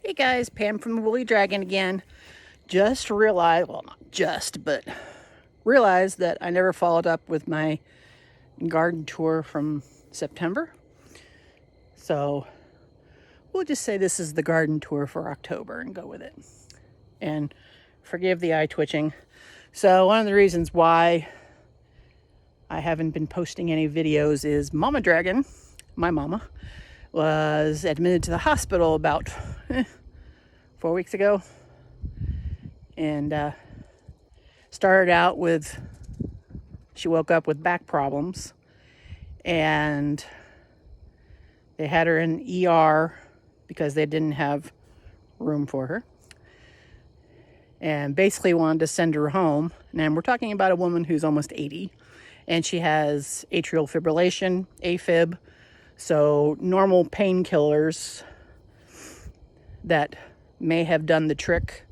Hey guys, Pam from the Woolly Dragon again. Just realized, well, not just, but realized that I never followed up with my garden tour from September. So we'll just say this is the garden tour for October and go with it. And forgive the eye twitching. So one of the reasons why I haven't been posting any videos is Momma Dragon, my mama, was admitted to the hospital about 4 weeks ago. And started out with, she woke up with back problems. And they had her in ER because they didn't have room for her. And basically wanted to send her home. And we're talking about a woman who's almost 80. And she has atrial fibrillation, AFib. So normal painkillers that may have done the trick,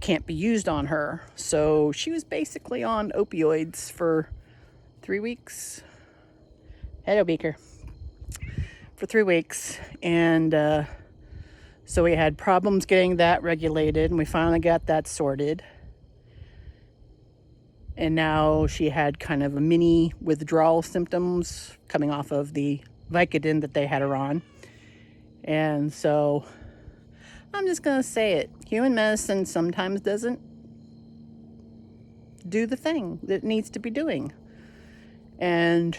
can't be used on her. So she was basically on opioids for 3 weeks. Hello, Beaker. For 3 weeks. And so we had problems getting that regulated, and we finally got that sorted. And now she had kind of a mini withdrawal symptoms coming off of the Vicodin that they had her on. And so I'm just going to say it. Human medicine sometimes doesn't do the thing that it needs to be doing. And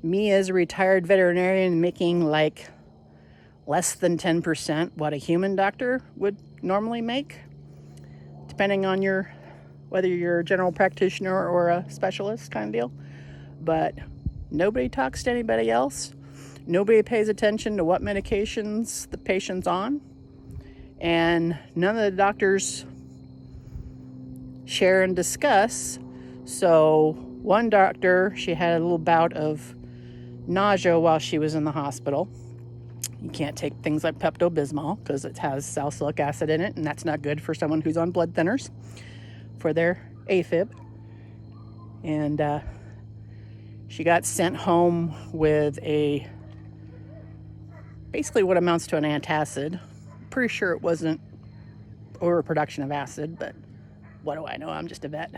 me as a retired veterinarian making like less than 10% what a human doctor would normally make, depending on whether you're a general practitioner or a specialist kind of deal. But nobody talks to anybody else. Nobody pays attention to what medications the patient's on. And none of the doctors share and discuss. So one doctor, she had a little bout of nausea while she was in the hospital. You can't take things like Pepto-Bismol because it has salicylic acid in it, and that's not good for someone who's on blood thinners for their AFib. And she got sent home with basically what amounts to an antacid. Pretty sure it wasn't overproduction of acid, but what do I know? I'm just a vet.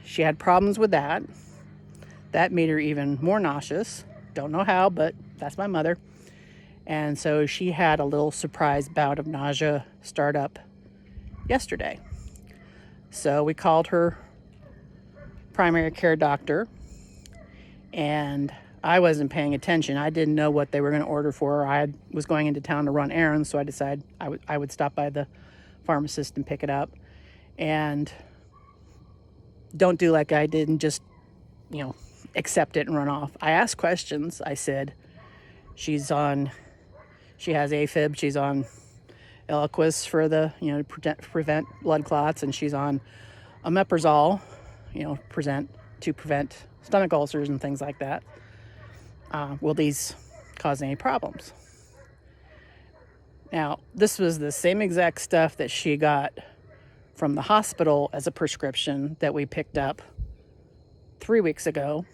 She had problems with that. That made her even more nauseous. Don't know how, but that's my mother. And so she had a little surprise bout of nausea start up yesterday. So we called her primary care doctor, and I wasn't paying attention. I didn't know what they were going to order for her. I was going into town to run errands, so I decided I would stop by the pharmacist and pick it up. And don't do like I did and just, accept it and run off. I asked questions. I said, she has AFib. She's on Eliquis for to prevent blood clots, and she's on omeprazole, to prevent stomach ulcers and things like that. Will these cause any problems? Now, this was the same exact stuff that she got from the hospital as a prescription that we picked up 3 weeks ago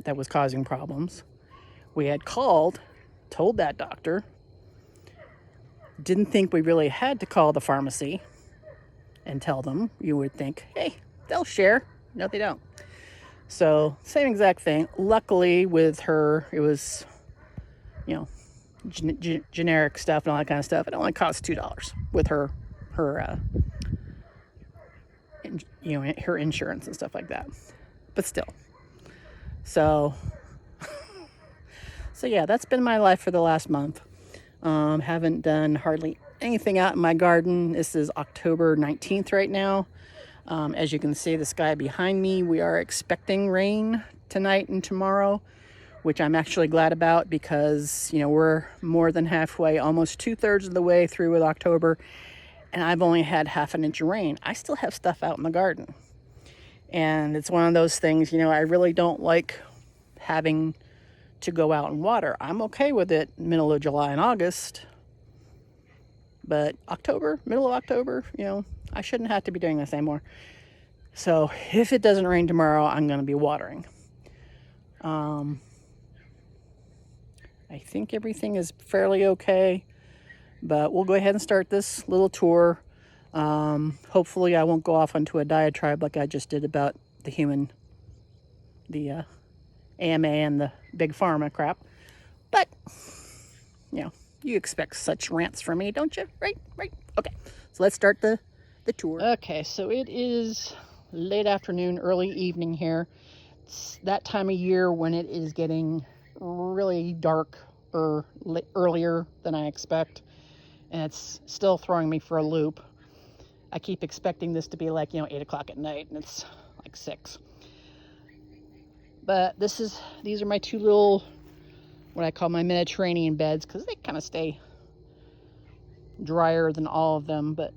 that was causing problems. We had called, told that doctor, didn't think we really had to call the pharmacy and tell them. You would think, hey, they'll share. No, they don't. So, same exact thing. Luckily, with her, it was, generic stuff and all that kind of stuff. It only cost $2 with her insurance and stuff like that. But still. So yeah, that's been my life for the last month. Haven't done hardly anything out in my garden. This is October 19th right now. As you can see, the sky behind me, we are expecting rain tonight and tomorrow, which I'm actually glad about because, we're more than halfway, almost 2/3 of the way through with October, and I've only had half an inch of rain. I still have stuff out in the garden. And it's one of those things, I really don't like having to go out and water. I'm okay with it middle of July and August. But middle of October, I shouldn't have to be doing this anymore. So if it doesn't rain tomorrow, I'm going to be watering. I think everything is fairly okay. But we'll go ahead and start this little tour. Hopefully I won't go off onto a diatribe like I just did about the AMA and the big pharma crap. But, you know, you expect such rants from me, don't you? Right? Okay, so let's start the tour. Okay, so it is late afternoon, early evening here. It's that time of year when it is getting really dark or earlier than I expect. And it's still throwing me for a loop. I keep expecting this to be like, 8 o'clock at night, and it's like 6. But these are my two little, what I call my Mediterranean beds, because they kind of stay drier than all of them, but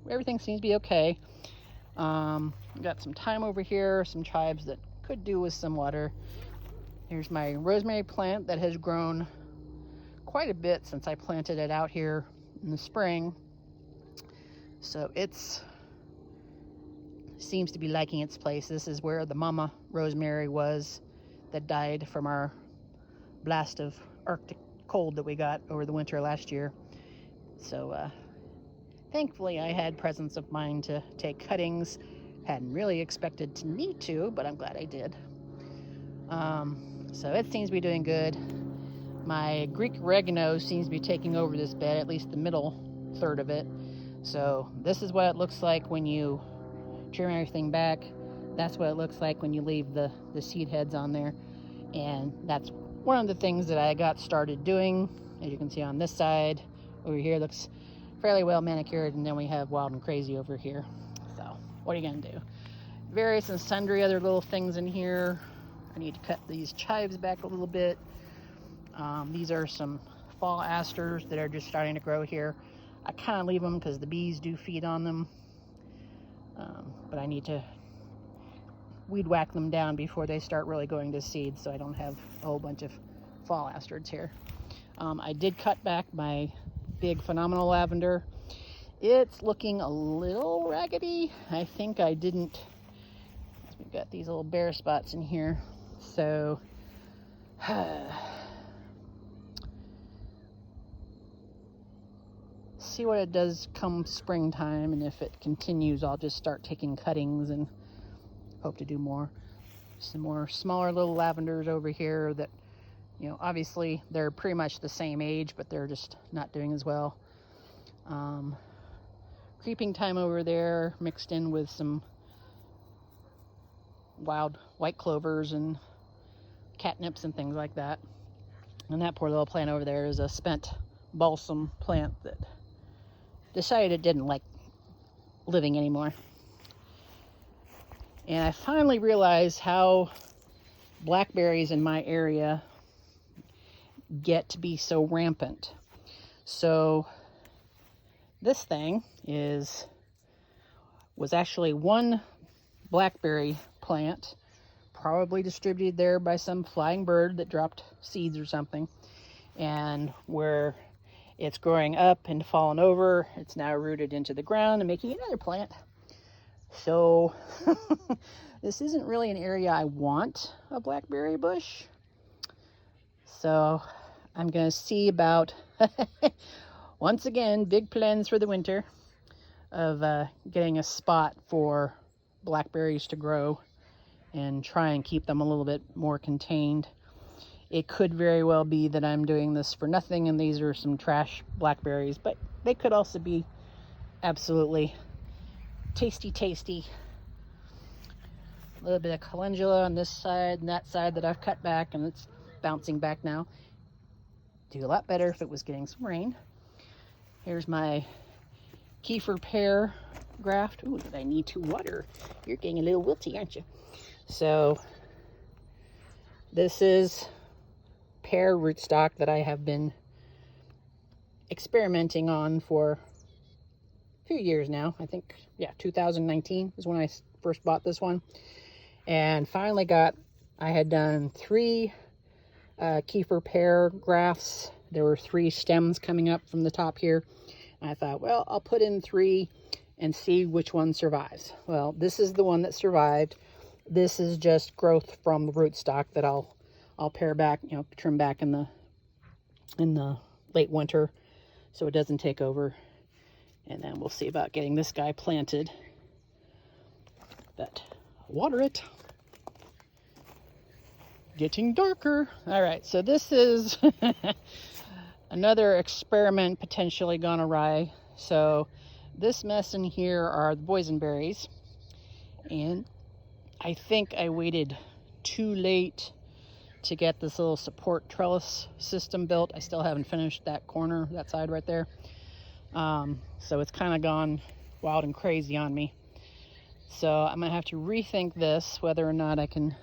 everything seems to be okay. Got some thyme over here, some chives that could do with some water. Here's my rosemary plant that has grown quite a bit since I planted it out here in the spring. So seems to be liking its place. This is where the mama rosemary was that died from our blast of Arctic cold that we got over the winter last year. So thankfully I had presence of mind to take cuttings. Hadn't really expected to need to, but I'm glad I did. So it seems to be doing good. My Greek oregano seems to be taking over this bed, at least the middle third of it. So this is what it looks like when you trim everything back. That's what it looks like when you leave the seed heads on there. And that's one of the things that I got started doing. As you can see on this side, over here looks fairly well manicured, and then we have Wild and Crazy over here. So what are you gonna do? Various and sundry other little things in here. I need to cut these chives back a little bit. These are some fall asters that are just starting to grow here. I kind of leave them because the bees do feed on them. But I need to weed whack them down before they start really going to seed, so I don't have a whole bunch of fall asters here. I did cut back my big phenomenal lavender. It's looking a little raggedy. I think I didn't. We've got these little bare spots in here, so see what it does come springtime, and if it continues, I'll just start taking cuttings and hope to do more. Some more smaller little lavenders over here that, obviously they're pretty much the same age, but they're just not doing as well. Creeping thyme over there mixed in with some wild white clovers and catnips and things like that. And that poor little plant over there is a spent balsam plant that decided it didn't like living anymore. And I finally realized how blackberries in my area get to be so rampant. So this thing was actually one blackberry plant, probably distributed there by some flying bird that dropped seeds or something. And where it's growing up and fallen over, it's now rooted into the ground and making another plant. So this isn't really an area I want a blackberry bush. So I'm going to see about, once again, big plans for the winter of getting a spot for blackberries to grow and try and keep them a little bit more contained. It could very well be that I'm doing this for nothing and these are some trash blackberries, but they could also be absolutely tasty. A little bit of calendula on this side and that side that I've cut back, and it's bouncing back now. Do a lot better if it was getting some rain. Here's my kefir pear graft. Ooh, that I need to water. You're getting a little wilty, aren't you? So this is pear rootstock that I have been experimenting on for a few years now. I think, 2019 is when I first bought this one. And finally I had done 3 kefir pear grafts. There were 3 stems coming up from the top here. And I thought, well, I'll put in 3 and see which one survives. Well, this is the one that survived. This is just growth from the rootstock that I'll pare back, trim back in the late winter. so it doesn't take over. And then we'll see about getting this guy planted. But water it. Getting darker. All right, so this is another experiment potentially gone awry. So this mess in here are the boysenberries. And I think I waited too late to get this little support trellis system built. I still haven't finished that corner, that side right there. So it's kind of gone wild and crazy on me. So I'm gonna have to rethink this, whether or not I can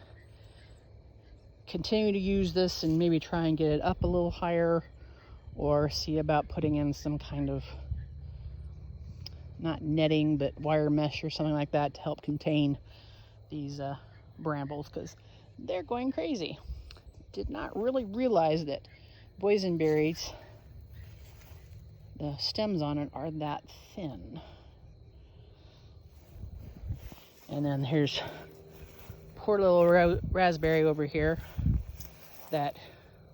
continue to use this and maybe try and get it up a little higher, or see about putting in some kind of, not netting, but wire mesh or something like that to help contain these brambles, because they're going crazy. Did not really realize that boysenberries, the stems on it are that thin. And then here's poor little raspberry over here that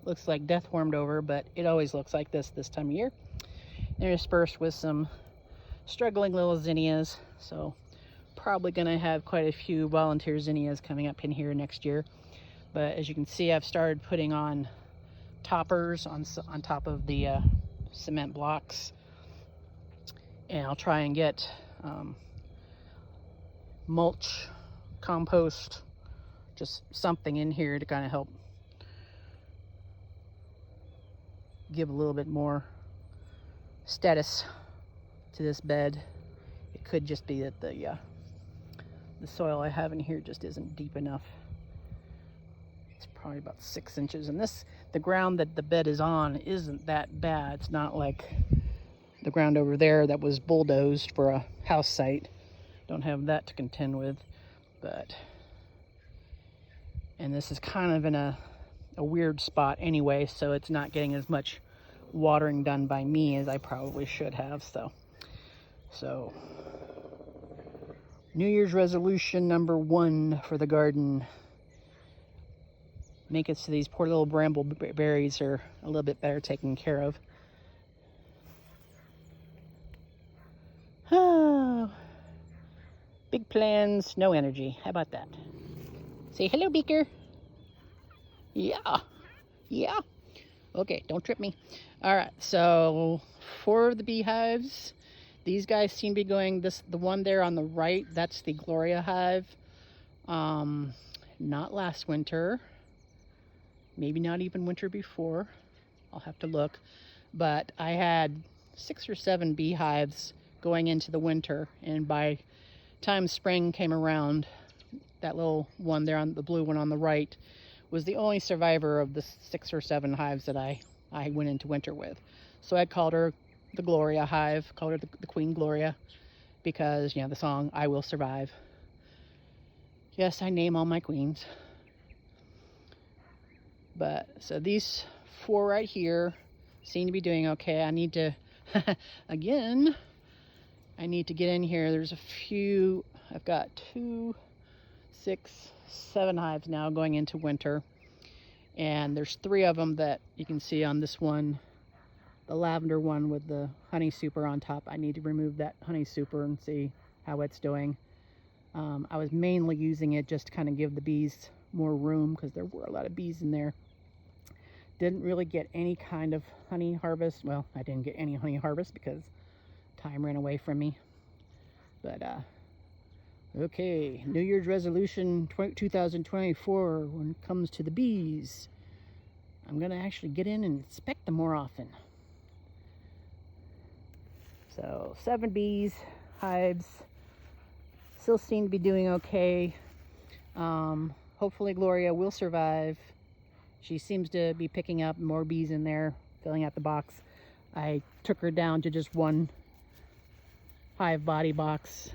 looks like death warmed over, but it always looks like this time of year. Interspersed with some struggling little zinnias, so probably gonna have quite a few volunteer zinnias coming up in here next year. But as you can see, I've started putting on toppers on top of the cement blocks, and I'll try and get mulch, compost, just something in here to kind of help give a little bit more status to this bed. It could just be that the soil I have in here just isn't deep enough. It's probably about 6 inches, and the ground that the bed is on isn't that bad. It's not like the ground over there that was bulldozed for a house site. Don't have that to contend with. But, and this is kind of in a weird spot anyway, so it's not getting as much watering done by me as I probably should have. So New Year's resolution number 1 for the garden: make it so these poor little bramble berries are a little bit better taken care of. Oh, big plans, no energy. How about that? Say hello, Beaker. Yeah. Okay, don't trip me. All right, so for the beehives, these guys seem to be going, the one there on the right, that's the Gloria hive. Not last winter, maybe not even winter before. I'll have to look. But I had 6 or 7 beehives going into the winter, and by time spring came around, that little one there, on the blue one on the right, was the only survivor of the 6 or 7 hives that I went into winter with. So I called her the Gloria hive, called her the Queen Gloria, because, you know, the song I Will Survive. Yes, I name all my queens. But so these 4 right here seem to be doing okay. I need to again, I need to get in here. There's a few, I've got 2, 6, 7 hives now going into winter, and there's 3 of them that you can see on this one, the lavender one with the honey super on top. I need to remove that honey super and see how it's doing. I was mainly using it just to kind of give the bees more room, because there were a lot of bees in there. Didn't really get any kind of honey harvest. Well, I didn't get any honey harvest because time ran away from me. But okay, New Year's resolution 2024 when it comes to the bees. I'm gonna actually get in and inspect them more often. So 7 bees, hives, still seem to be doing okay. Hopefully Gloria will survive. She seems to be picking up more bees in there, filling out the box. I took her down to just 1 hive body box,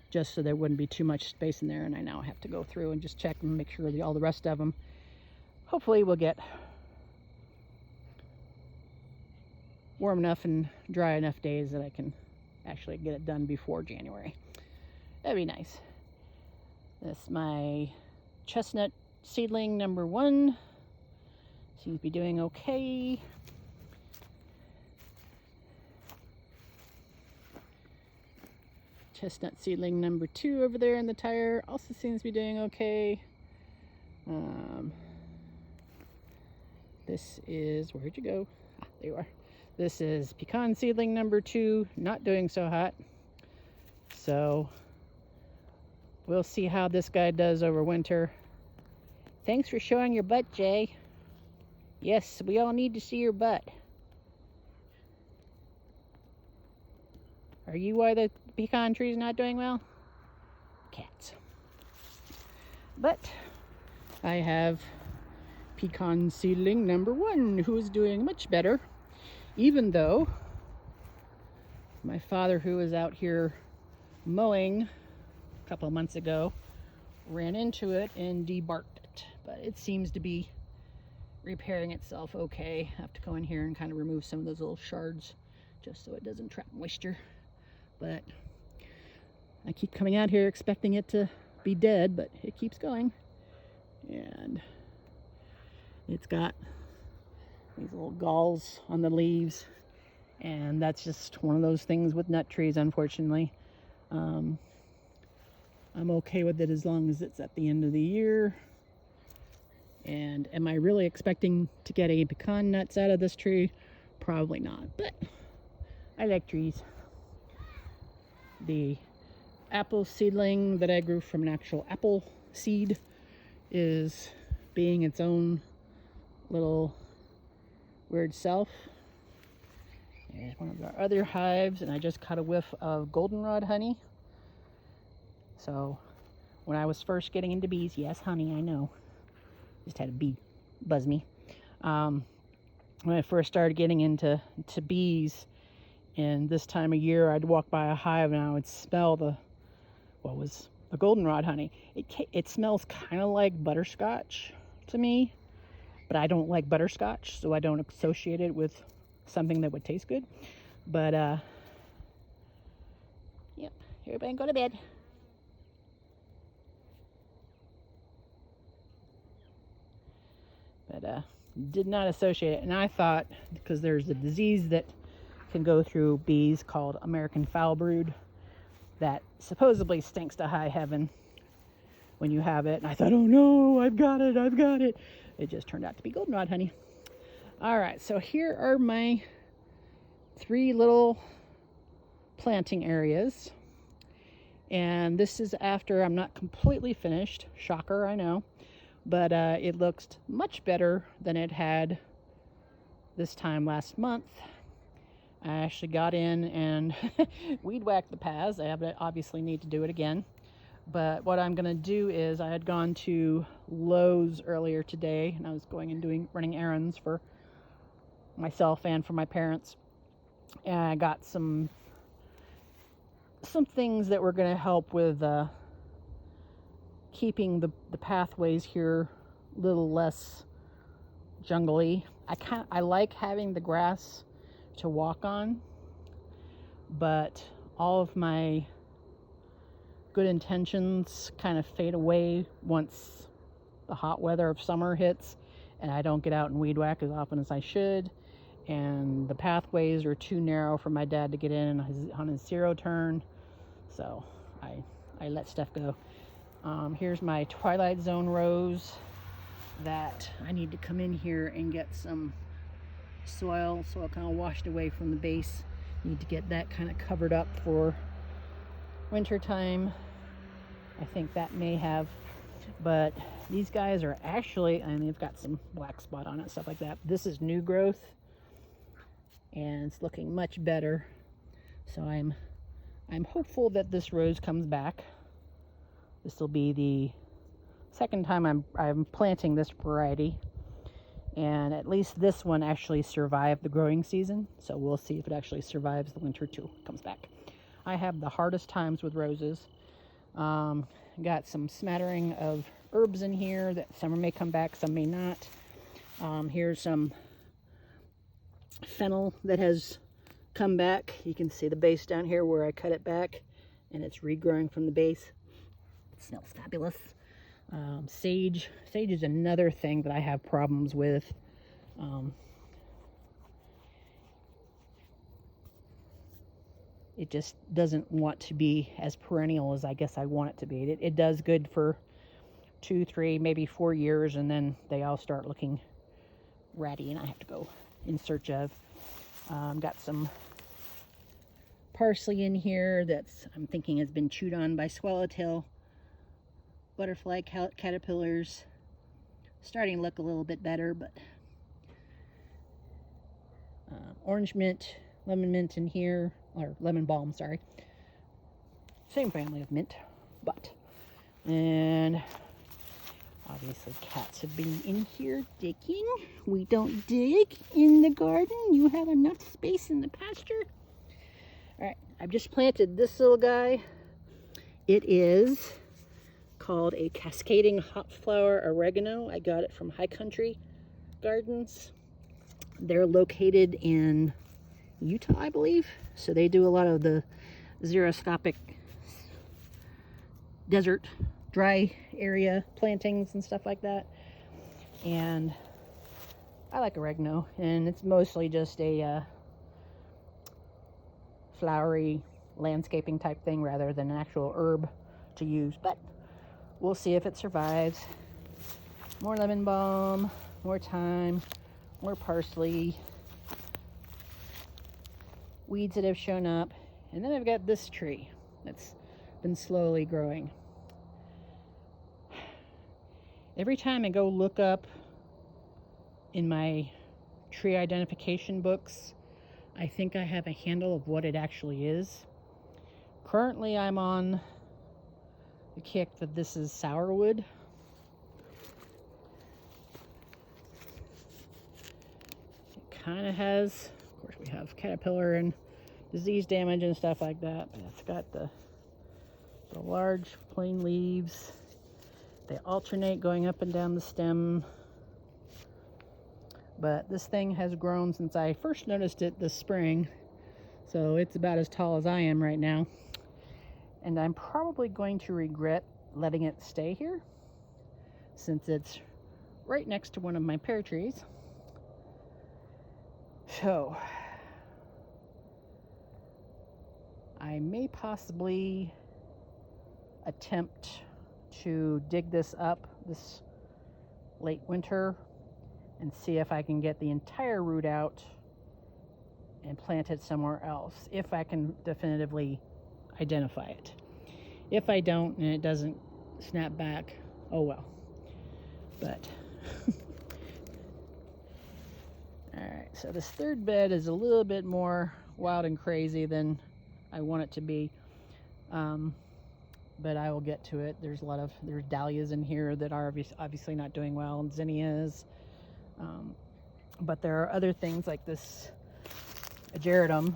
just so there wouldn't be too much space in there, and I now have to go through and just check and make sure that all the rest of them, hopefully we'll get warm enough and dry enough days that I can actually get it done before January. That'd be nice. That's my chestnut seedling number 1. Seems to be doing okay. chestnut seedling number 2 over there in the tire also seems to be doing okay. This is, where'd you go? Ah, there you are. This is pecan seedling number 2, not doing so hot. So we'll see how this guy does over winter. Thanks for showing your butt, Jay. Yes, we all need to see your butt. Are you why the pecan tree is not doing well? Cats. But I have pecan seedling number 1 who is doing much better, even though my father, who was out here mowing a couple of months ago, ran into it and debarked it. But it seems to be repairing itself okay. I have to go in here and kind of remove some of those little shards just so it doesn't trap moisture. But I keep coming out here expecting it to be dead, but it keeps going. And it's got these little galls on the leaves, and that's just one of those things with nut trees, unfortunately. I'm okay with it as long as it's at the end of the year. And am I really expecting to get any pecan nuts out of this tree? Probably not, but I like trees. The apple seedling that I grew from an actual apple seed is being its own little weird self. And one of our other hives, and I just caught a whiff of goldenrod honey. So when I was first getting into bees, yes, honey, I know. Just had a bee buzz me. When I first started getting into bees, and this time of year, I'd walk by a hive and I would smell the goldenrod honey. It smells kind of like butterscotch to me, but I don't like butterscotch, so I don't associate it with something that would taste good. But yep, everybody go to bed. But did not associate it, and I thought, because there's a disease that can go through bees called American foul brood that supposedly stinks to high heaven when you have it, and I thought, oh no, I've got it. It just turned out to be goldenrod honey. All right, so here are my 3 little planting areas, and this is after I'm not completely finished. Shocker, I know. But it looks much better than it had this time last month. I actually got in and weed whacked the paths. I obviously need to do it again. But what I'm going to do is, I had gone to Lowe's earlier today, and I was going and running errands for myself and for my parents. And I got some things that were going to help with keeping the pathways here a little less jungly. I like having the grass to walk on, but all of my good intentions kind of fade away once the hot weather of summer hits and I don't get out and weed whack as often as I should, and the pathways are too narrow for my dad to get in on his 0 turn, so I let stuff go. Here's my Twilight Zone rose that I need to come in here and get some soil kind of washed away from the base. Need to get that kind of covered up for winter time. I think that may have, but these guys are actually, and they've got some black spot on it, stuff like that. This is new growth and it's looking much better. So I'm hopeful that this rose comes back. This will be the second time I'm planting this variety, and at least this one actually survived the growing season, so we'll see if it actually survives the winter too, comes back. I have the hardest times with roses. Got some smattering of herbs in here that some may come back, some may not. Here's some fennel that has come back. You can see the base down here where I cut it back, and it's regrowing from the base. It smells fabulous. Sage is another thing that I have problems with. it just doesn't want to be as perennial as I guess I want it to be. It does good for 2, 3, maybe 4 years, and then they all start looking ratty, and I have to go in search of. Got some parsley in here that's, I'm thinking, has been chewed on by swallowtail butterfly caterpillars. Starting to look a little bit better, but orange mint, lemon mint in here, or lemon balm, sorry. Same family of mint, but, and obviously cats have been in here digging. We don't dig in the garden. You have enough space in the pasture. All right, I've just planted this little guy. It is called a cascading hot flower oregano. I got it from High Country Gardens. They're located in Utah, I believe. So they do a lot of the xeriscopic desert, dry area plantings and stuff like that. And I like oregano, and it's mostly just a flowery landscaping type thing rather than an actual herb to use, but we'll see if it survives. More lemon balm, more thyme, more parsley, weeds that have shown up, and then I've got this tree that's been slowly growing. Every time I go look up in my tree identification books, I think I have a handle of what it actually is. Currently, I'm on the kick that this is sourwood. It kind of has, of course, we have caterpillar and disease damage and stuff like that, but it's got the large plain leaves. They alternate going up and down the stem. But this thing has grown since I first noticed it this spring, so it's about as tall as I am right now. And I'm probably going to regret letting it stay here, since it's right next to one of my pear trees. So I may possibly attempt to dig this up this late winter and see if I can get the entire root out and plant it somewhere else, if I can definitively identify it. If I don't and it doesn't snap back, oh well. But alright, so this third bed is a little bit more wild and crazy than I want it to be. But I will get to it. There's dahlias in here that are obviously not doing well, and zinnias. But there are other things like this ageratum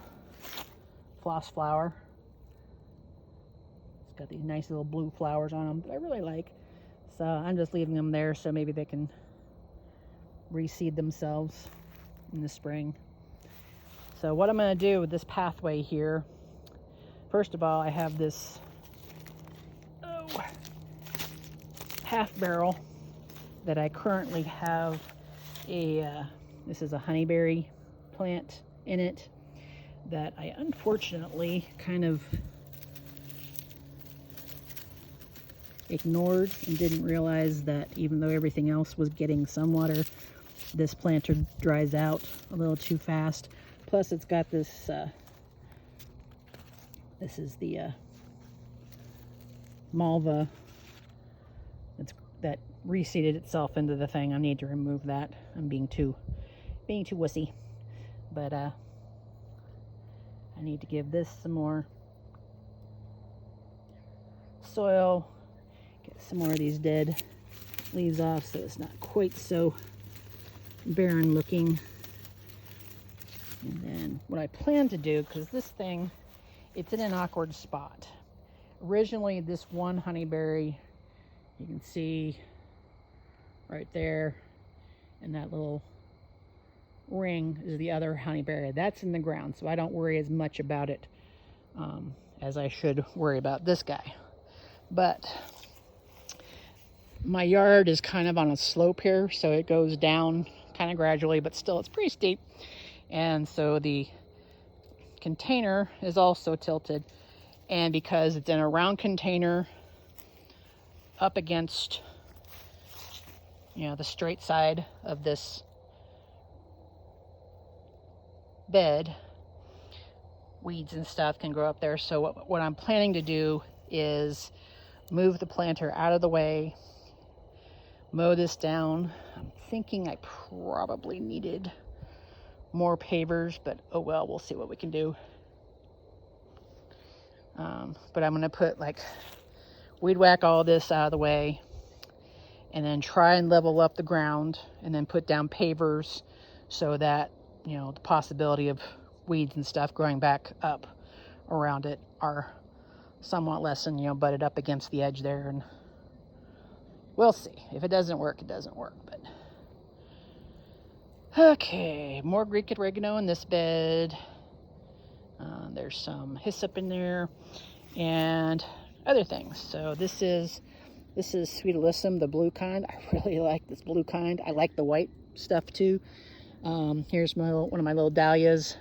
floss flower. It's got these nice little blue flowers on them that I really like. So I'm just leaving them there so maybe they can reseed themselves in the spring. So what I'm going to do with this pathway here, first of all, I have this half barrel that I currently have this is a honeyberry plant in it that I unfortunately kind of ignored and didn't realize that even though everything else was getting some water, this planter dries out a little too fast. Plus it's got this, this is the malva that reseeded itself into the thing. I need to remove that. I'm being too wussy. But I need to give this some more soil, get some more of these dead leaves off so it's not quite so barren looking. And then what I plan to do, because this thing, it's in an awkward spot. Originally, this one honeyberry, you can see right there, and that little ring is the other honeyberry. That's in the ground, so I don't worry as much about it as I should worry about this guy. But my yard is kind of on a slope here, so it goes down kind of gradually, but still it's pretty steep. And so the container is also tilted, and because it's in a round container up against, you know, the straight side of this bed, weeds and stuff can grow up there. So what I'm planning to do is move the planter out of the way, mow this down. I'm thinking I probably needed more pavers, but oh well, we'll see what we can do. But I'm gonna put like weed whack all this out of the way, and then try and level up the ground, and then put down pavers so that, you know, the possibility of weeds and stuff growing back up around it are somewhat lessened, you know, butted up against the edge there. And we'll see. If it doesn't work, it doesn't work. But okay, more Greek oregano in this bed. There's some hyssop in there and other things. So this is Sweet Alyssum, the blue kind. I really like this blue kind. I like the white stuff too. Here's one of my little dahlias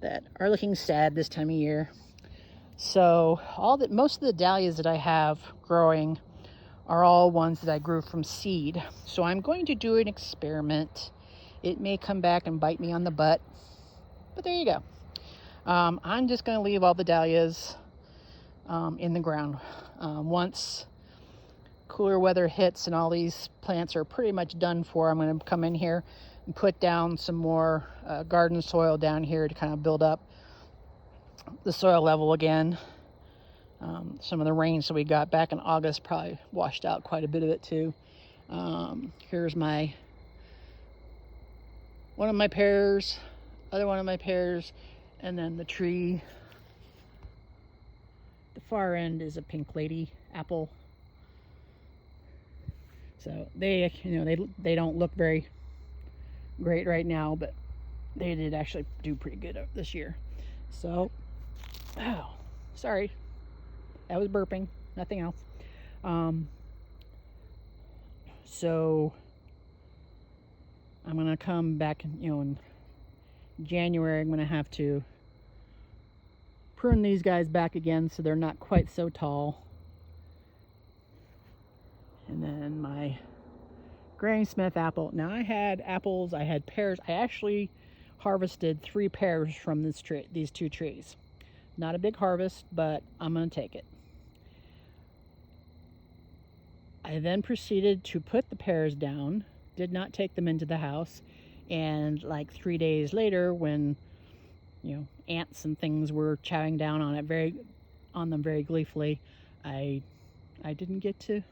that are looking sad this time of year. So most of the dahlias that I have growing are all ones that I grew from seed. So I'm going to do an experiment. It may come back and bite me on the butt, but there you go. I'm just going to leave all the dahlias in the ground. Once cooler weather hits and all these plants are pretty much done for, I'm going to come in here and put down some more garden soil down here to kind of build up the soil level again. Some of the rains that we got back in August probably washed out quite a bit of it too. Here's one of my pears, other one of my pears, and then the tree. The far end is a pink lady apple. So they don't look very great right now, but they did actually do pretty good this year. So, oh, sorry, that was burping, nothing else. So I'm gonna come back, you know, in January. I'm gonna have to prune these guys back again so they're not quite so tall. And then my Granny Smith apple. Now I had apples, I had pears. I actually harvested 3 pears from these 2 trees. Not a big harvest, but I'm gonna take it. I then proceeded to put the pears down, did not take them into the house, and like 3 days later, when, you know, ants and things were chowing down on them very gleefully, I didn't get to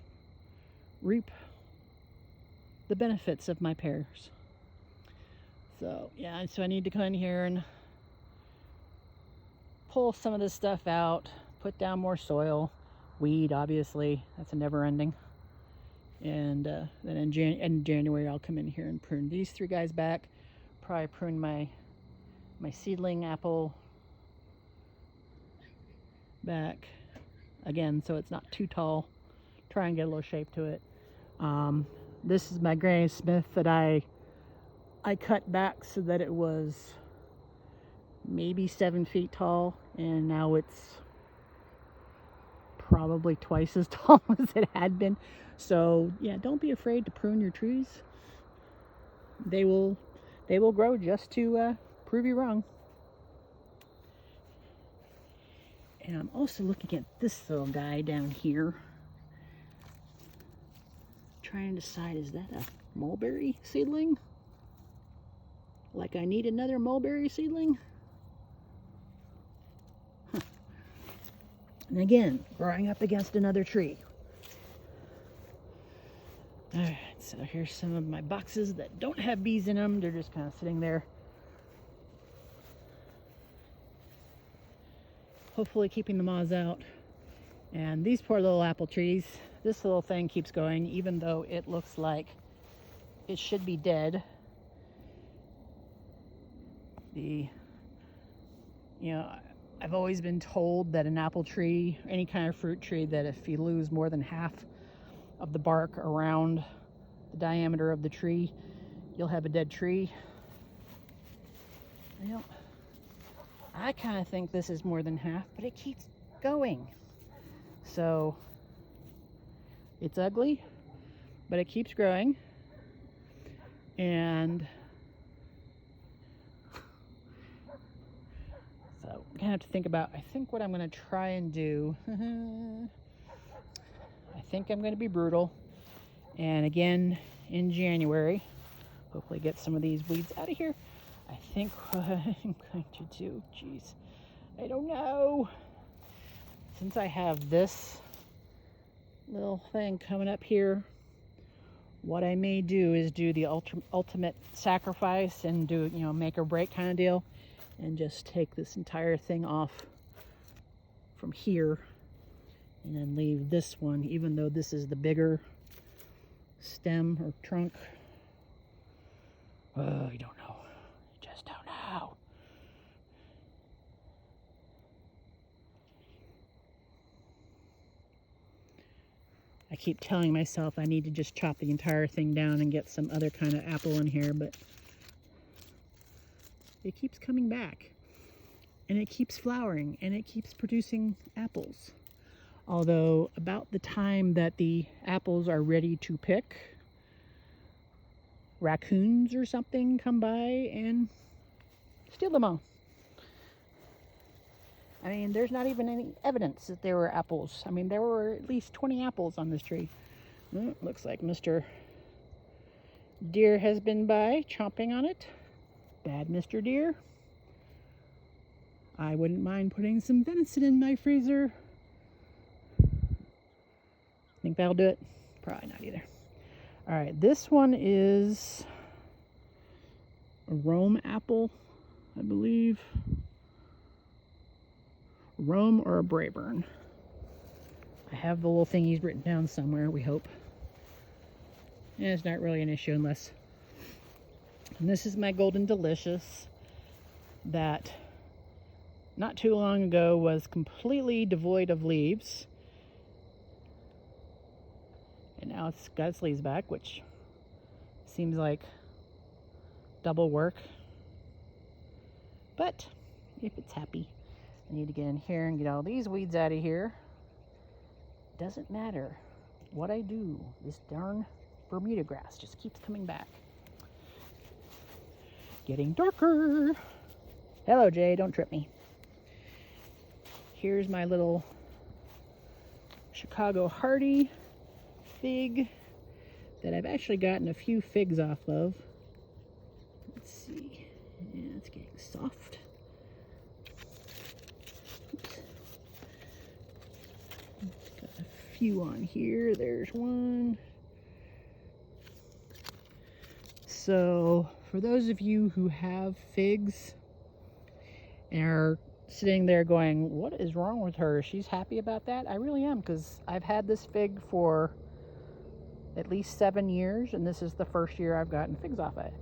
reap the benefits of my pears. So yeah, so I need to come in here and pull some of this stuff out, put down more soil, weed, obviously, that's a never ending. And then in January I'll come in here and prune these 3 guys back, probably prune my seedling apple back again so it's not too tall, try and get a little shape to it. This is my Granny Smith that I cut back so that it was maybe 7 feet tall, and now it's probably twice as tall as it had been. So yeah, don't be afraid to prune your trees. They will grow just to prove you wrong. And I'm also looking at this little guy down here, trying to decide, is that a mulberry seedling? Like I need another mulberry seedling? Huh. And again, growing up against another tree. Alright, so here's some of my boxes that don't have bees in them. They're just kind of sitting there, hopefully keeping the moths out. And these poor little apple trees, this little thing keeps going even though it looks like it should be dead. I've always been told that an apple tree, any kind of fruit tree, that if you lose more than half of the bark around the diameter of the tree, you'll have a dead tree. Well, I kind of think this is more than half, but it keeps going. So it's ugly, but it keeps growing. And so I'm gonna have to think about, I think what I'm gonna try and do, I think I'm gonna be brutal. And again, in January, hopefully get some of these weeds out of here. I think what I'm going to do, geez, I don't know. Since I have this little thing coming up here, what I may do is do the ultimate sacrifice and do, you know, make or break kind of deal, and just take this entire thing off from here and then leave this one, even though this is the bigger stem or trunk. Oh, I don't know. I just don't know. I keep telling myself I need to just chop the entire thing down and get some other kind of apple in here, but it keeps coming back. And it keeps flowering, and it keeps producing apples. Although about the time that the apples are ready to pick, raccoons or something come by and steal them all. I mean, there's not even any evidence that there were apples. I mean, there were at least 20 apples on this tree. Looks like Mr. Deer has been by, chomping on it. Bad Mr. Deer. I wouldn't mind putting some venison in my freezer. Think that'll do it? Probably not either. All right, this one is a Rome apple, I believe. Rome or a Braeburn. I have the little thingies written down somewhere, we hope. And it's not really an issue unless... And this is my Golden Delicious that not too long ago was completely devoid of leaves. And now it's got its leaves back, which seems like double work. But if it's happy, I need to get in here and get all these weeds out of here. Doesn't matter what I do, this darn Bermuda grass just keeps coming back. Getting darker. Hello, Jay, don't trip me. Here's my little Chicago Hardy fig that I've actually gotten a few figs off of. Let's see. Yeah, it's getting soft. Oops. Got a few on here. There's one. So, for those of you who have figs and are sitting there going, what is wrong with her? She's happy about that? I really am, because I've had this fig for at least 7 years, and this is the first year I've gotten figs off of it.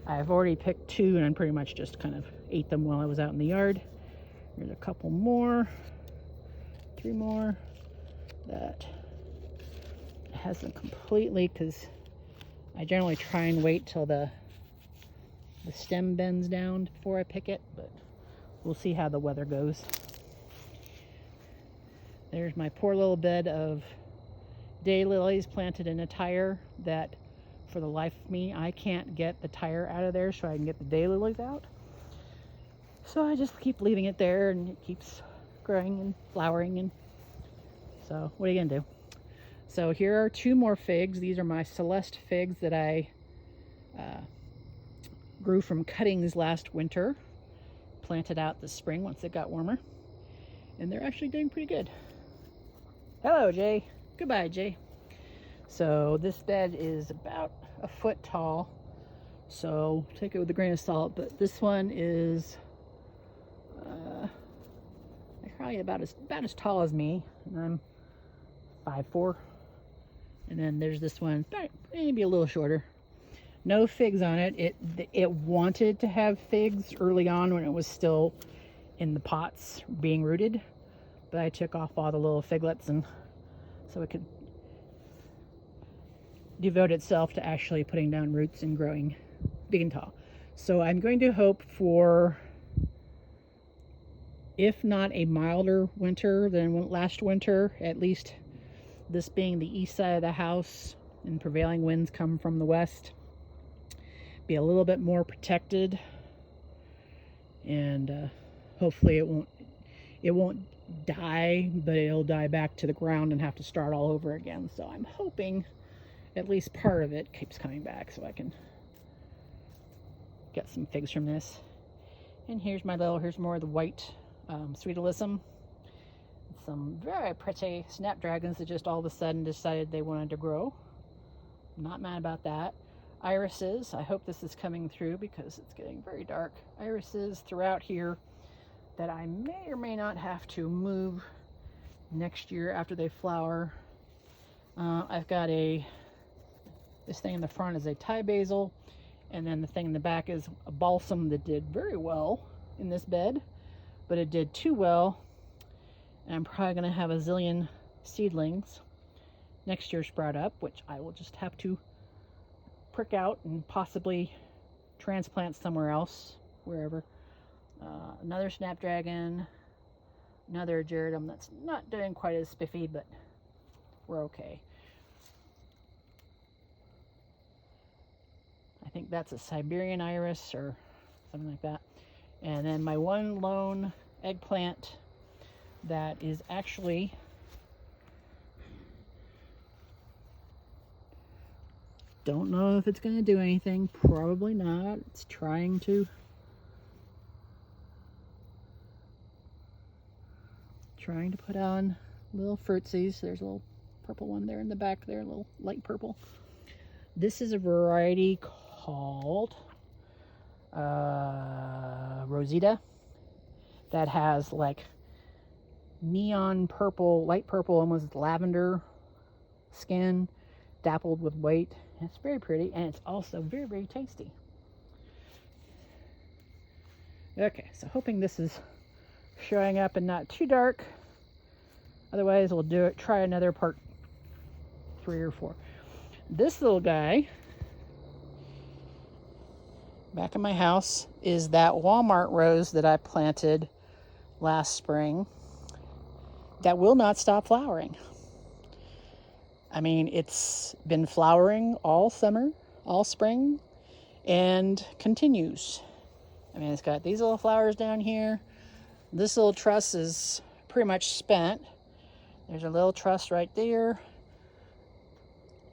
I've already picked 2, and I pretty much just kind of ate them while I was out in the yard. There's a couple more, 3 more that hasn't completely, because I generally try and wait till the stem bends down before I pick it, but we'll see how the weather goes. There's my poor little bed of daylilies planted in a tire that, for the life of me, I can't get the tire out of there so I can get the daylilies out. So I just keep leaving it there, and it keeps growing and flowering. And so what are you gonna do? So here are 2 more figs. These are my Celeste figs that I grew from cuttings last winter. Planted out this spring once it got warmer. And they're actually doing pretty good. Hello, Jay. Goodbye, Jay. So this bed is about a foot tall. So take it with a grain of salt. But this one is probably about as tall as me. And I'm 5'4". And then there's this one, maybe a little shorter. No figs on it. It wanted to have figs early on when it was still in the pots being rooted, but I took off all the little figlets, and so it could devote itself to actually putting down roots and growing big and tall. So I'm going to hope for if not a milder winter than last winter, at least this being the east side of the house and prevailing winds come from the west, be a little bit more protected, and hopefully it won't die, but it'll die back to the ground and have to start all over again. So I'm hoping at least part of it keeps coming back so I can get some figs from this. And here's more of the white sweet alyssum. Some very pretty snapdragons that just all of a sudden decided they wanted to grow. Not mad about that. Irises, I hope this is coming through because it's getting very dark. Irises throughout here that I may or may not have to move next year after they flower. I've got this thing in the front is a Thai basil, and then the thing in the back is a balsam that did very well in this bed, but it did too well, and I'm probably going to have a zillion seedlings next year sprout up, which I will just have to prick out and possibly transplant somewhere else, wherever. Another snapdragon, another gerodum that's not doing quite as spiffy, but we're okay. I think that's a Siberian iris or something like that. And then my one lone eggplant that is actually don't know if it's going to do anything. Probably not. It's trying to put on little fruitsies. There's a little purple one there in the back there, a little light purple. This is a variety called Rosita that has like neon purple, light purple, almost lavender skin dappled with white. It's very pretty, and it's also very, very tasty. Okay, so hoping this is showing up and not too dark. Otherwise, we'll try another part 3 or 4. This little guy back in my house is that Walmart rose that I planted last spring that will not stop flowering. I mean, it's been flowering all summer, all spring, and continues. I mean, it's got these little flowers down here. This little truss is pretty much spent. There's a little truss right there.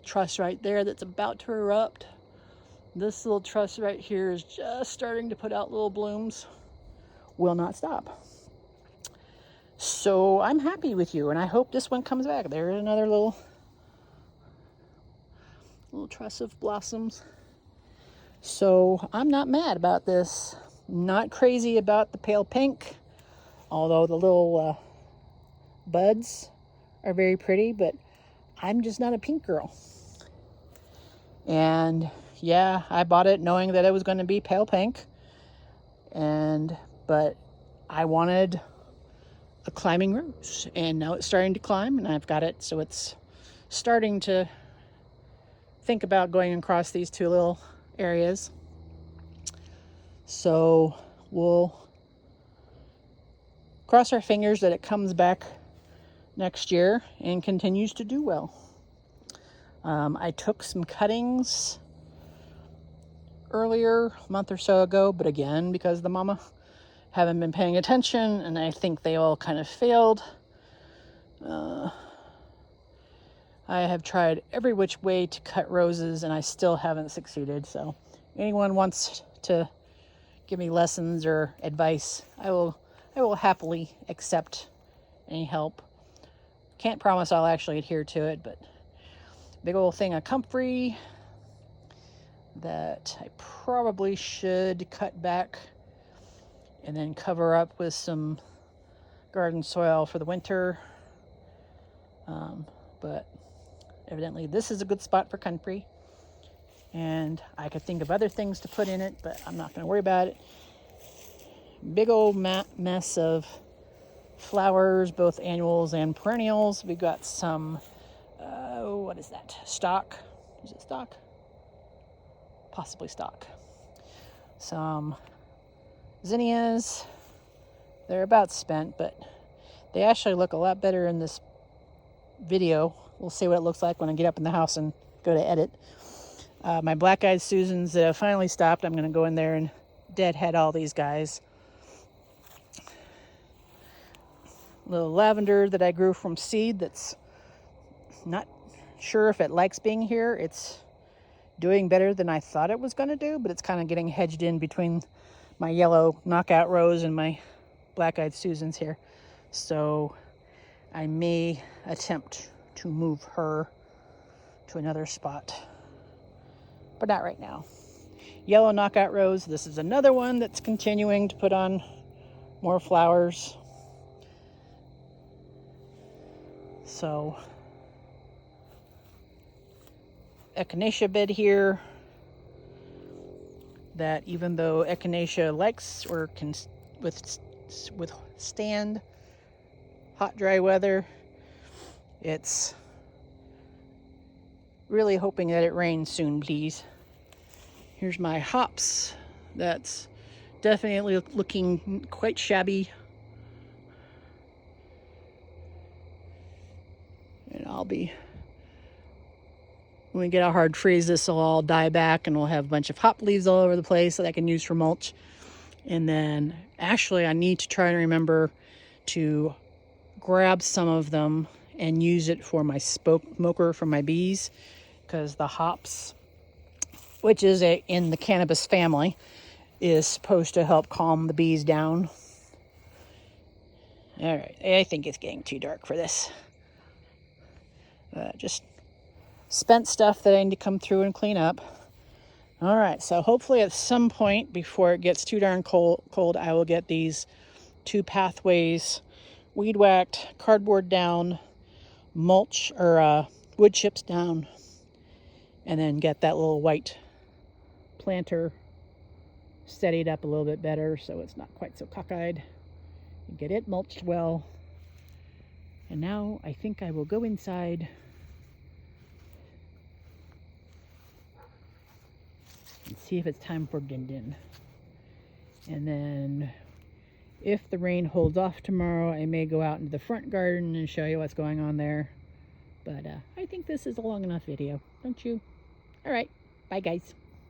Truss right there that's about to erupt. This little truss right here is just starting to put out little blooms. Will not stop. So I'm happy with you, and I hope this one comes back. There's another little truss of blossoms. So I'm not mad about this. Not crazy about the pale pink, although the little buds are very pretty, but I'm just not a pink girl. And yeah, I bought it knowing that it was going to be pale pink, but I wanted a climbing rose, and now it's starting to climb, and I've got it, so it's starting to think about going across these two little areas. So we'll cross our fingers that it comes back next year and continues to do well. I took some cuttings earlier, a month or so ago, but again, because the mama haven't been paying attention, and I think they all kind of failed. I have tried every which way to cut roses, and I still haven't succeeded. So anyone wants to give me lessons or advice, I will happily accept any help. Can't promise I'll actually adhere to it, but big old thing of comfrey that I probably should cut back and then cover up with some garden soil for the winter. But evidently this is a good spot for comfrey, and I could think of other things to put in it, but I'm not going to worry about it. Big old mess of flowers, both annuals and perennials. We've got some, what is that? Stock. Is it stock? Possibly stock. Some zinnias they're about spent, but they actually look a lot better in this video. We'll see what it looks like when I get up in the house and go to edit. My black-eyed Susans that have finally stopped, I'm going to go in there and deadhead all these guys. Little lavender that I grew from seed that's not sure if it likes being here. It's doing better than I thought it was going to do, but it's kind of getting hedged in between my yellow knockout rose and my black-eyed Susans here. So I may attempt to move her to another spot, but not right now. Yellow knockout rose, this is another one that's continuing to put on more flowers. So echinacea bed here that, even though echinacea likes or can withstand hot, dry weather, it's really hoping that it rains soon, please. Here's my hops. That's definitely looking quite shabby. And when we get a hard freeze, this will all die back and we'll have a bunch of hop leaves all over the place that I can use for mulch. And then actually I need to try and remember to grab some of them and use it for my smoker for my bees, because the hops, which is in the cannabis family, is supposed to help calm the bees down. All right, I think it's getting too dark for this. Just spent stuff that I need to come through and clean up. All right, so hopefully at some point before it gets too darn cold, I will get these 2 pathways weed whacked, cardboard down, mulch or wood chips down, and then get that little white planter steadied up a little bit better so it's not quite so cockeyed, and get it mulched well. And now I think I will go inside and see if it's time for din din. And then if the rain holds off tomorrow, I may go out into the front garden and show you what's going on there. But I think this is a long enough video, don't you? All right, bye guys.